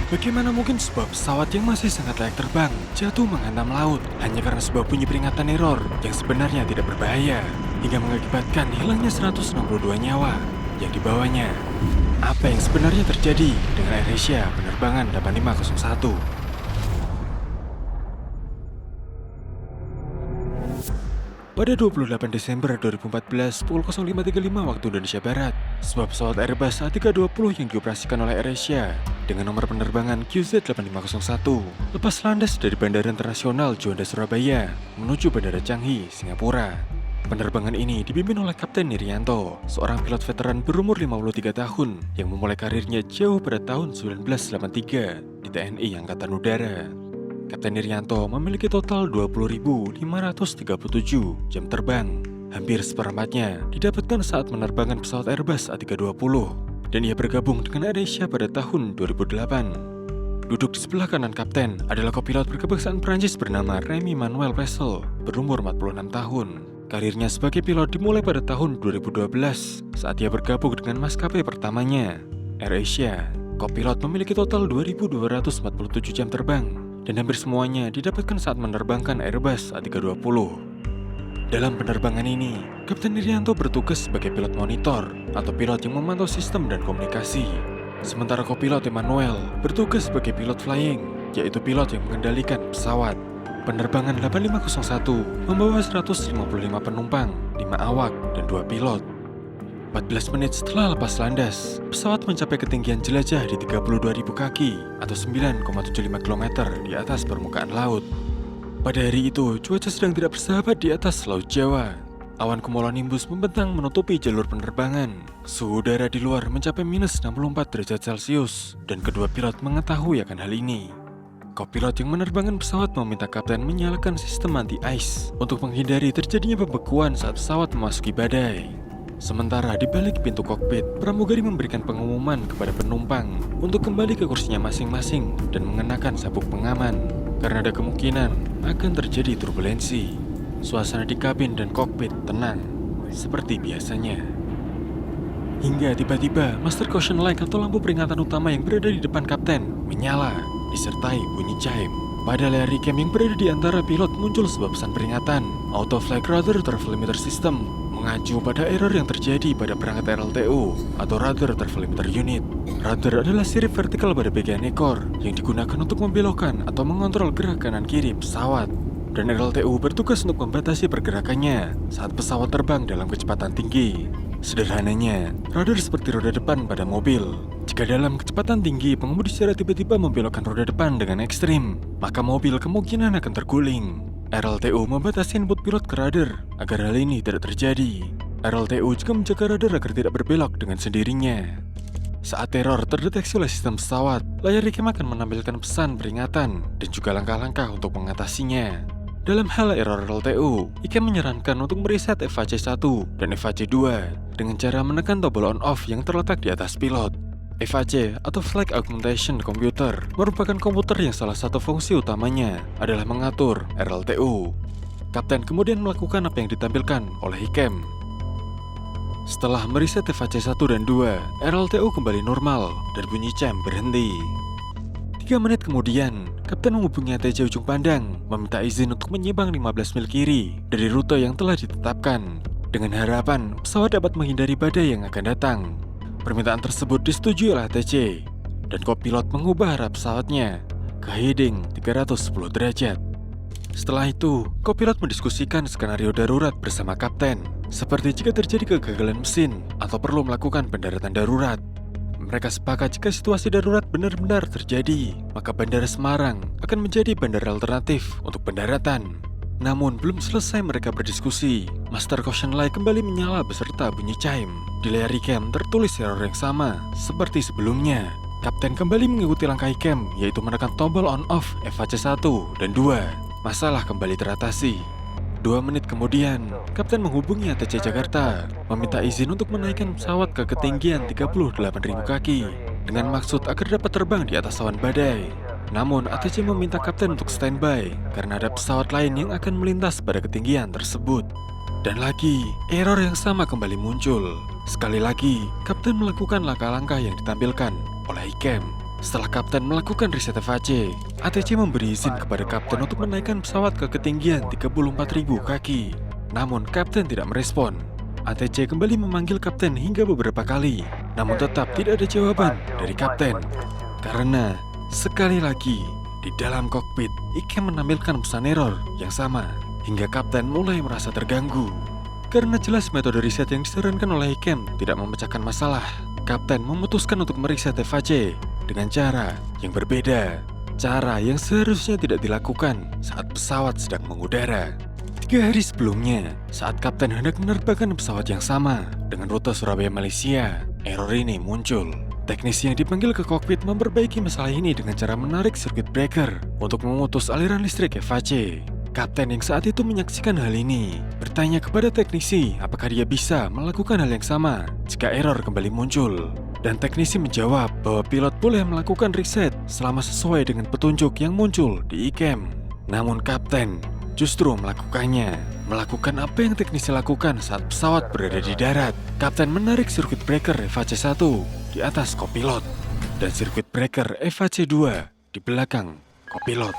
Bagaimana mungkin sebuah pesawat yang masih sangat layak terbang jatuh menghantam laut hanya karena sebuah bunyi peringatan error yang sebenarnya tidak berbahaya hingga mengakibatkan hilangnya 162 nyawa yang dibawanya. Apa yang sebenarnya terjadi dengan AirAsia penerbangan 8501? Pada 28 Desember 2014 pukul 05.35 waktu Indonesia Barat, sebuah pesawat Airbus A320 yang dioperasikan oleh AirAsia dengan nomor penerbangan QZ8501 lepas landas dari Bandara Internasional Juanda Surabaya menuju Bandara Changi, Singapura. Penerbangan ini dipimpin oleh Kapten Irianto, seorang pilot veteran berumur 53 tahun yang memulai karirnya jauh pada tahun 1983 di TNI Angkatan Udara. Kapten Irianto memiliki total 20.537 jam terbang. Hampir seperempatnya didapatkan saat menerbangkan pesawat Airbus A320 dan ia bergabung dengan AirAsia pada tahun 2008. Duduk di sebelah kanan kapten adalah kopilot berkebangsaan Prancis bernama Remy Manuel Pessel berumur 46 tahun. Karirnya sebagai pilot dimulai pada tahun 2012 saat ia bergabung dengan maskapai pertamanya, AirAsia. Kopilot memiliki total 2.247 jam terbang dan hampir semuanya didapatkan saat menerbangkan Airbus A320. Dalam penerbangan ini, Kapten Irianto bertugas sebagai pilot monitor atau pilot yang memantau sistem dan komunikasi. Sementara kopilot Emmanuel bertugas sebagai pilot flying, yaitu pilot yang mengendalikan pesawat. Penerbangan 8501 membawa 155 penumpang, 5 awak, dan 2 pilot. 14 menit setelah lepas landas, pesawat mencapai ketinggian jelajah di 32.000 kaki atau 9,75 km di atas permukaan laut. Pada hari itu, cuaca sedang tidak bersahabat di atas Laut Jawa. Awan cumulonimbus membentang menutupi jalur penerbangan. Suhu udara di luar mencapai minus 64 derajat Celcius dan kedua pilot mengetahui akan hal ini. Kopilot yang menerbangkan pesawat meminta kapten menyalakan sistem anti-ice untuk menghindari terjadinya pembekuan saat pesawat memasuki badai. Sementara di balik pintu kokpit, pramugari memberikan pengumuman kepada penumpang untuk kembali ke kursinya masing-masing dan mengenakan sabuk pengaman karena ada kemungkinan akan terjadi turbulensi. Suasana di kabin dan kokpit tenang, seperti biasanya. Hingga tiba-tiba Master Caution Light atau lampu peringatan utama yang berada di depan kapten menyala, disertai bunyi chime. Pada layar recam yang berada di antara pilot muncul sebuah pesan peringatan, Auto Flight Radar Intervalometer System, mengacu pada error yang terjadi pada perangkat RLTU atau Radar Intervalometer Unit. Radar adalah sirip vertikal pada bagian ekor yang digunakan untuk membelokkan atau mengontrol gerak kanan kiri pesawat. Dan RLTU bertugas untuk membatasi pergerakannya saat pesawat terbang dalam kecepatan tinggi. Sederhananya, radar seperti roda depan pada mobil. Jika dalam kecepatan tinggi pengemudi secara tiba-tiba membelokkan roda depan dengan ekstrim, maka mobil kemungkinan akan terguling. RLTU membatasi input pilot ke radar agar hal ini tidak terjadi. RLTU juga menjaga radar agar tidak berbelok dengan sendirinya. Saat teror terdeteksi oleh sistem pesawat, layar recam akan menampilkan pesan peringatan dan juga langkah-langkah untuk mengatasinya. Dalam hal error RLTU, ICAM menyarankan untuk mereset FAC1 dan FAC2 dengan cara menekan tombol on-off yang terletak di atas pilot. FAC atau Flight Augmentation Computer merupakan komputer yang salah satu fungsi utamanya adalah mengatur RLTU. Kapten kemudian melakukan apa yang ditampilkan oleh ICAM. Setelah mereset FAC1 dan 2, RLTU kembali normal dan bunyi chime berhenti. 3 menit kemudian, Kapten menghubungi ATC ujung pandang, meminta izin untuk menyimpang 15 mil kiri dari rute yang telah ditetapkan, dengan harapan pesawat dapat menghindari badai yang akan datang. Permintaan tersebut disetujui oleh ATC, dan kopilot mengubah arah pesawatnya ke heading 310 derajat. Setelah itu, kopilot mendiskusikan skenario darurat bersama kapten, seperti jika terjadi kegagalan mesin atau perlu melakukan pendaratan darurat. Mereka sepakat jika situasi darurat benar-benar terjadi, maka Bandara Semarang akan menjadi bandara alternatif untuk pendaratan. Namun belum selesai mereka berdiskusi, Master Caution Light kembali menyala beserta bunyi chime. Di layar recam tertulis error yang sama seperti sebelumnya. Kapten kembali mengikuti langkah ICAM, yaitu menekan tombol on-off FAC1 dan 2. Masalah kembali teratasi. 2 menit kemudian, Kapten menghubungi ATC Jakarta, meminta izin untuk menaikkan pesawat ke ketinggian 38.000 kaki, dengan maksud agar dapat terbang di atas awan badai. Namun, ATC meminta Kapten untuk standby, karena ada pesawat lain yang akan melintas pada ketinggian tersebut. Dan lagi, error yang sama kembali muncul. Sekali lagi, Kapten melakukan langkah-langkah yang ditampilkan oleh ICAM. Setelah Kapten melakukan reset FAC, ATC memberi izin kepada Kapten untuk menaikkan pesawat ke ketinggian 34.000 kaki. Namun Kapten tidak merespon. ATC kembali memanggil Kapten hingga beberapa kali, namun tetap tidak ada jawaban dari Kapten. Karena sekali lagi di dalam kokpit, Ikem menampilkan pesan error yang sama, hingga Kapten mulai merasa terganggu. Karena jelas metode riset yang disarankan oleh Ikem tidak memecahkan masalah, Kapten memutuskan untuk mereset FAC dengan cara yang berbeda. Cara yang seharusnya tidak dilakukan saat pesawat sedang mengudara. 3 hari sebelumnya, saat Kapten hendak menerbangkan pesawat yang sama dengan rute Surabaya Malaysia, error ini muncul. Teknisi yang dipanggil ke kokpit memperbaiki masalah ini dengan cara menarik circuit breaker untuk memutus aliran listrik FAC. Kapten yang saat itu menyaksikan hal ini bertanya kepada teknisi apakah dia bisa melakukan hal yang sama jika error kembali muncul. Dan teknisi menjawab bahwa pilot boleh melakukan reset selama sesuai dengan petunjuk yang muncul di Ikem. Namun Kapten justru melakukannya. Melakukan apa yang teknisi lakukan saat pesawat berada di darat. Kapten menarik circuit breaker FAC-1 di atas kopilot dan circuit breaker FAC-2 di belakang kopilot.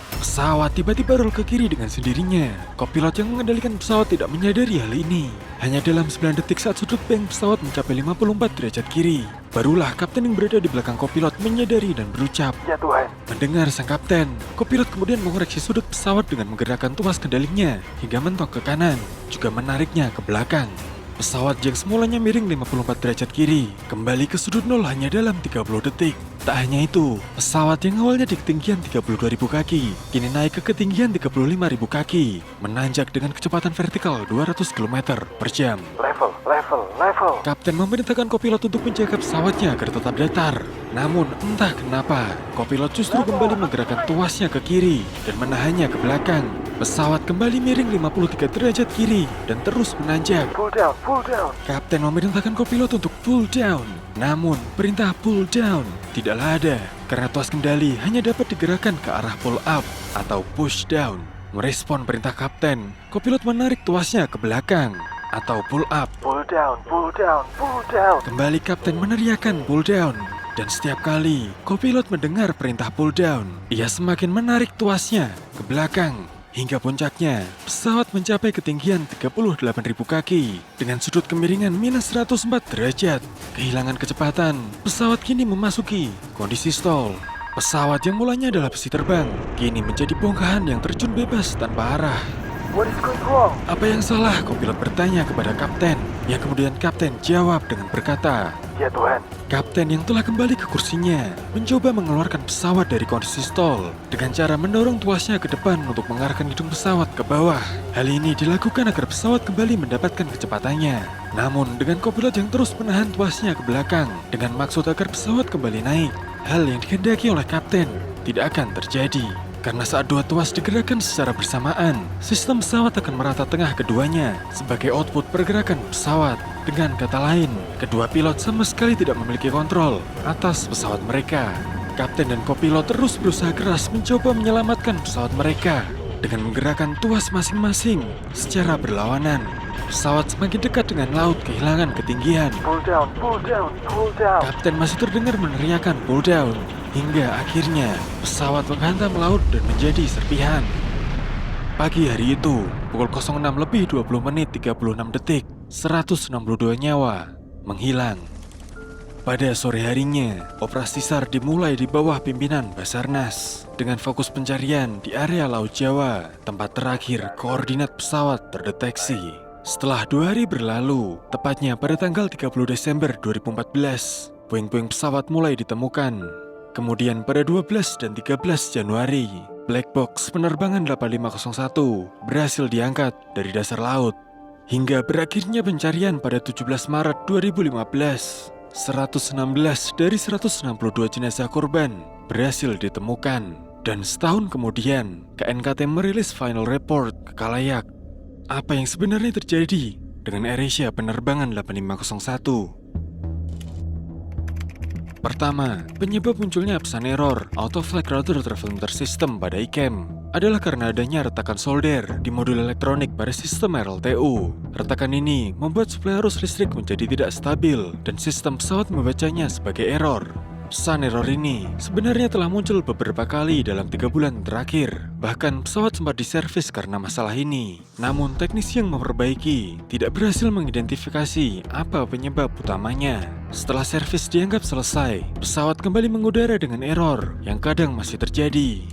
Pesawat tiba-tiba roll ke kiri dengan sendirinya. Kopilot yang mengendalikan pesawat tidak menyadari hal ini. Hanya dalam 9 detik saat sudut bank pesawat mencapai 54 derajat kiri, barulah Kapten yang berada di belakang kopilot menyadari dan berucap, "Ya Tuhan." Mendengar sang Kapten, kopilot kemudian mengoreksi sudut pesawat dengan menggerakkan tuas kendalinya hingga mentok ke kanan, juga menariknya ke belakang. Pesawat yang semulanya miring 54 derajat kiri kembali ke sudut nol hanya dalam 30 detik. Tak hanya itu, pesawat yang awalnya di ketinggian 32.000 kaki kini naik ke ketinggian 35.000 kaki, menanjak dengan kecepatan vertikal 200 km per jam. Level. Kapten memerintahkan kopilot untuk menjaga pesawatnya agar tetap datar. Namun entah kenapa, kopilot justru kembali menggerakkan tuasnya ke kiri dan menahannya ke belakang. Pesawat kembali miring 53 derajat kiri dan terus menanjak. Pull down. Kapten memerintahkan kopilot untuk pull down. Namun, perintah pull down tidaklah ada karena tuas kendali hanya dapat digerakkan ke arah pull up atau push down. Merespon perintah Kapten, kopilot menarik tuasnya ke belakang atau pull up. Pull down. Kembali Kapten meneriakkan pull down. Dan setiap kali kopilot mendengar perintah pull down, ia semakin menarik tuasnya ke belakang. Hingga puncaknya, pesawat mencapai ketinggian 38.000 kaki dengan sudut kemiringan minus 104 derajat. Kehilangan kecepatan, pesawat kini memasuki kondisi stall. Pesawat yang mulanya adalah besi terbang, kini menjadi bongkahan yang terjun bebas tanpa arah. What is going wrong? Apa yang salah? Kopilot bertanya kepada Kapten, yang kemudian Kapten jawab dengan berkata, "Ya Tuhan." Kapten yang telah kembali ke kursinya mencoba mengeluarkan pesawat dari kondisi stall dengan cara mendorong tuasnya ke depan untuk mengarahkan hidung pesawat ke bawah. Hal ini dilakukan agar pesawat kembali mendapatkan kecepatannya. Namun dengan kopilot yang terus menahan tuasnya ke belakang dengan maksud agar pesawat kembali naik, hal yang dikehendaki oleh Kapten tidak akan terjadi. Karena saat dua tuas digerakkan secara bersamaan, sistem pesawat akan merata tengah keduanya sebagai output pergerakan pesawat. Dengan kata lain, kedua pilot sama sekali tidak memiliki kontrol atas pesawat mereka. Kapten dan kopilot terus berusaha keras mencoba menyelamatkan pesawat mereka dengan menggerakkan tuas masing-masing secara berlawanan. Pesawat semakin dekat dengan laut kehilangan ketinggian. Pull down. Kapten masih terdengar meneriakkan pull down. Hingga akhirnya pesawat menghantam laut dan menjadi serpihan. Pagi hari itu, pukul 06:20:36, 162 nyawa menghilang. Pada sore harinya, operasi SAR dimulai di bawah pimpinan Basarnas dengan fokus pencarian di area Laut Jawa, tempat terakhir koordinat pesawat terdeteksi. Setelah 2 hari berlalu, tepatnya pada tanggal 30 Desember 2014, puing-puing pesawat mulai ditemukan. Kemudian pada 12 dan 13 Januari, black box penerbangan 8501 berhasil diangkat dari dasar laut. Hingga berakhirnya pencarian pada 17 Maret 2015, 116 dari 162 jenazah korban berhasil ditemukan. Dan setahun kemudian, KNKT merilis final report ke khalayak. Apa yang sebenarnya terjadi dengan AirAsia penerbangan 8501? Pertama, penyebab munculnya pesan error Auto Flight Router Transmitter System pada Ikem adalah karena adanya retakan solder di modul elektronik pada sistem RLTU. Retakan ini membuat suplai arus listrik menjadi tidak stabil dan sistem pesawat membacanya sebagai error. Pesan error ini sebenarnya telah muncul beberapa kali dalam 3 bulan terakhir. Bahkan pesawat sempat diservis karena masalah ini. Namun teknisi yang memperbaiki tidak berhasil mengidentifikasi apa penyebab utamanya. Setelah servis dianggap selesai, pesawat kembali mengudara dengan error yang kadang masih terjadi.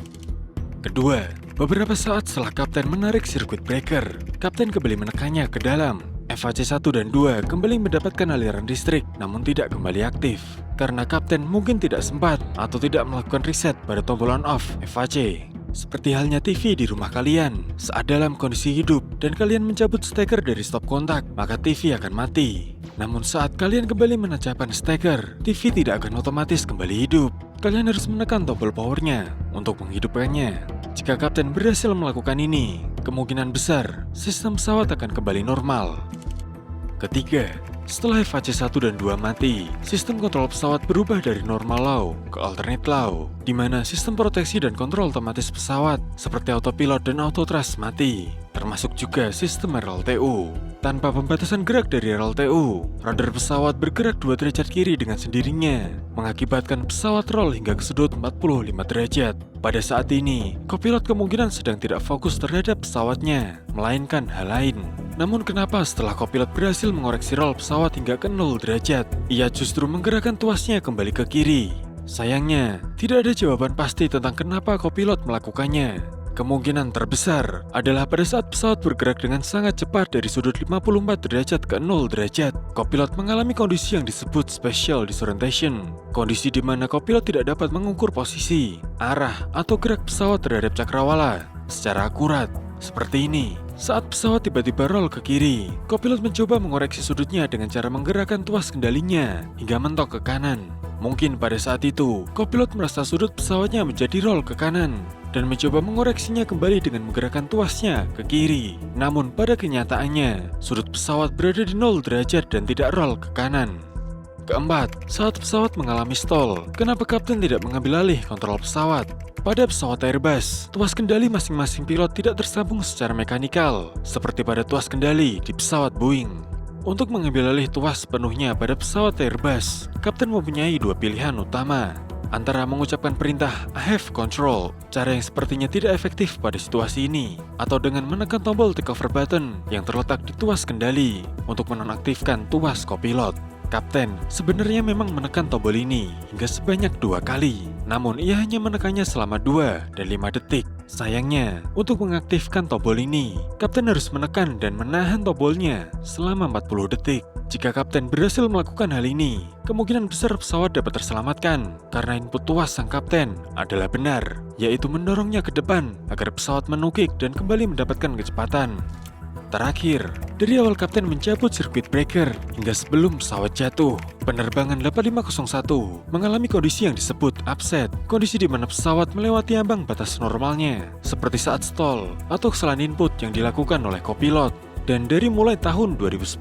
Kedua, beberapa saat setelah kapten menarik sirkuit breaker, kapten kembali menekannya ke dalam. FHC 1 dan 2 kembali mendapatkan aliran listrik namun tidak kembali aktif karena kapten mungkin tidak sempat atau tidak melakukan reset pada tombol on off FHC. Seperti halnya TV di rumah kalian, saat dalam kondisi hidup dan kalian mencabut steker dari stop kontak, maka TV akan mati. Namun saat kalian kembali menancapkan steker, TV tidak akan otomatis kembali hidup. Kalian harus menekan tombol powernya untuk menghidupkannya. Jika kapten berhasil melakukan ini, kemungkinan besar sistem pesawat akan kembali normal. Ketiga, setelah FHC 1 dan 2 mati, sistem kontrol pesawat berubah dari normal low ke alternate low, di mana sistem proteksi dan kontrol otomatis pesawat seperti autopilot dan autothrust mati, termasuk juga sistem RLTU. Tanpa pembatasan gerak dari RLTU, rudder pesawat bergerak 2 derajat kiri dengan sendirinya, mengakibatkan pesawat roll hingga ke sudut 45 derajat. Pada saat ini, kopilot kemungkinan sedang tidak fokus terhadap pesawatnya, melainkan hal lain. Namun kenapa setelah kopilot berhasil mengoreksi roll pesawat hingga ke 0 derajat, ia justru menggerakkan tuasnya kembali ke kiri? Sayangnya, tidak ada jawaban pasti tentang kenapa kopilot melakukannya. Kemungkinan terbesar adalah pada saat pesawat bergerak dengan sangat cepat dari sudut 54 derajat ke 0 derajat, kopilot mengalami kondisi yang disebut special disorientation. Kondisi di mana kopilot tidak dapat mengukur posisi, arah, atau gerak pesawat terhadap cakrawala secara akurat. Seperti ini, saat pesawat tiba-tiba roll ke kiri, kopilot mencoba mengoreksi sudutnya dengan cara menggerakkan tuas kendalinya hingga mentok ke kanan. Mungkin pada saat itu, kopilot merasa sudut pesawatnya menjadi roll ke kanan dan mencoba mengoreksinya kembali dengan menggerakkan tuasnya ke kiri. Namun pada kenyataannya, sudut pesawat berada di 0 derajat dan tidak roll ke kanan. Keempat, saat pesawat mengalami stall, kenapa kapten tidak mengambil alih kontrol pesawat? Pada pesawat Airbus, tuas kendali masing-masing pilot tidak tersambung secara mekanikal, seperti pada tuas kendali di pesawat Boeing. Untuk mengambil alih tuas sepenuhnya pada pesawat Airbus, kapten mempunyai 2 pilihan utama. Antara mengucapkan perintah I have control, cara yang sepertinya tidak efektif pada situasi ini, atau dengan menekan tombol takeover button yang terletak di tuas kendali untuk menonaktifkan tuas kopilot. Kapten sebenarnya memang menekan tombol ini hingga sebanyak 2 kali, namun ia hanya menekannya selama 2 dan 5 detik. Sayangnya, untuk mengaktifkan tombol ini, kapten harus menekan dan menahan tombolnya selama 40 detik. Jika kapten berhasil melakukan hal ini, kemungkinan besar pesawat dapat terselamatkan karena input tuas sang kapten adalah benar, yaitu mendorongnya ke depan agar pesawat menukik dan kembali mendapatkan kecepatan. Terakhir, dari awal kapten mencabut sirkuit breaker hingga sebelum pesawat jatuh, penerbangan 8501 mengalami kondisi yang disebut upset, kondisi di mana pesawat melewati ambang batas normalnya, seperti saat stall atau kesalahan input yang dilakukan oleh kopilot. Dan dari mulai tahun 2010,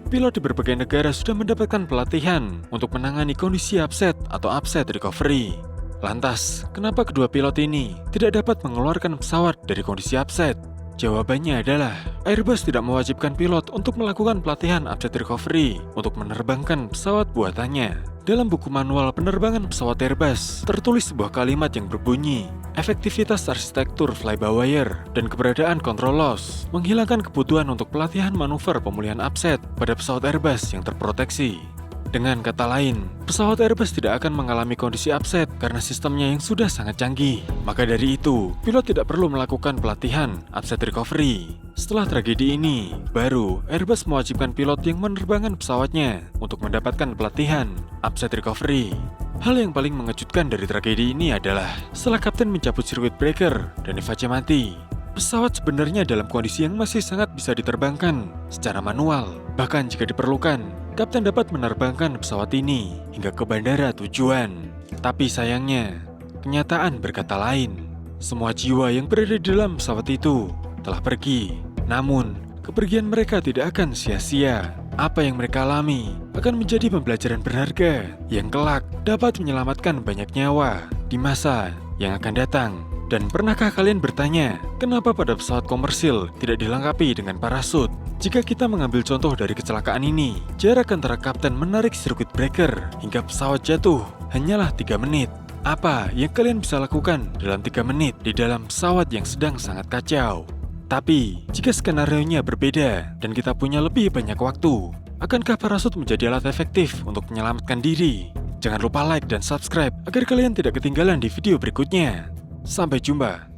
pilot di berbagai negara sudah mendapatkan pelatihan untuk menangani kondisi upset atau upset recovery. Lantas, kenapa kedua pilot ini tidak dapat mengeluarkan pesawat dari kondisi upset? Jawabannya adalah, Airbus tidak mewajibkan pilot untuk melakukan pelatihan upset recovery untuk menerbangkan pesawat buatannya. Dalam buku manual penerbangan pesawat Airbus, tertulis sebuah kalimat yang berbunyi, efektivitas arsitektur fly-by-wire dan keberadaan control loss menghilangkan kebutuhan untuk pelatihan manuver pemulihan upset pada pesawat Airbus yang terproteksi. Dengan kata lain, pesawat Airbus tidak akan mengalami kondisi upset karena sistemnya yang sudah sangat canggih. Maka dari itu, pilot tidak perlu melakukan pelatihan upset recovery. Setelah tragedi ini, baru Airbus mewajibkan pilot yang menerbangkan pesawatnya untuk mendapatkan pelatihan upset recovery. Hal yang paling mengejutkan dari tragedi ini adalah setelah kapten mencabut sirkuit breaker dan FHC mati, pesawat sebenarnya dalam kondisi yang masih sangat bisa diterbangkan secara manual. Bahkan jika diperlukan, kapten dapat menerbangkan pesawat ini hingga ke bandara tujuan. Tapi sayangnya, kenyataan berkata lain. Semua jiwa yang berada di dalam pesawat itu telah pergi. Namun, kepergian mereka tidak akan sia-sia. Apa yang mereka alami akan menjadi pembelajaran berharga yang kelak dapat menyelamatkan banyak nyawa di masa yang akan datang. Dan pernahkah kalian bertanya, kenapa pada pesawat komersil tidak dilengkapi dengan parasut? Jika kita mengambil contoh dari kecelakaan ini, jarak antara kapten menarik sirkuit breaker hingga pesawat jatuh hanyalah 3 menit. Apa yang kalian bisa lakukan dalam 3 menit di dalam pesawat yang sedang sangat kacau? Tapi, jika skenarionya berbeda dan kita punya lebih banyak waktu, akankah parasut menjadi alat efektif untuk menyelamatkan diri? Jangan lupa like dan subscribe agar kalian tidak ketinggalan di video berikutnya. Sampai jumpa.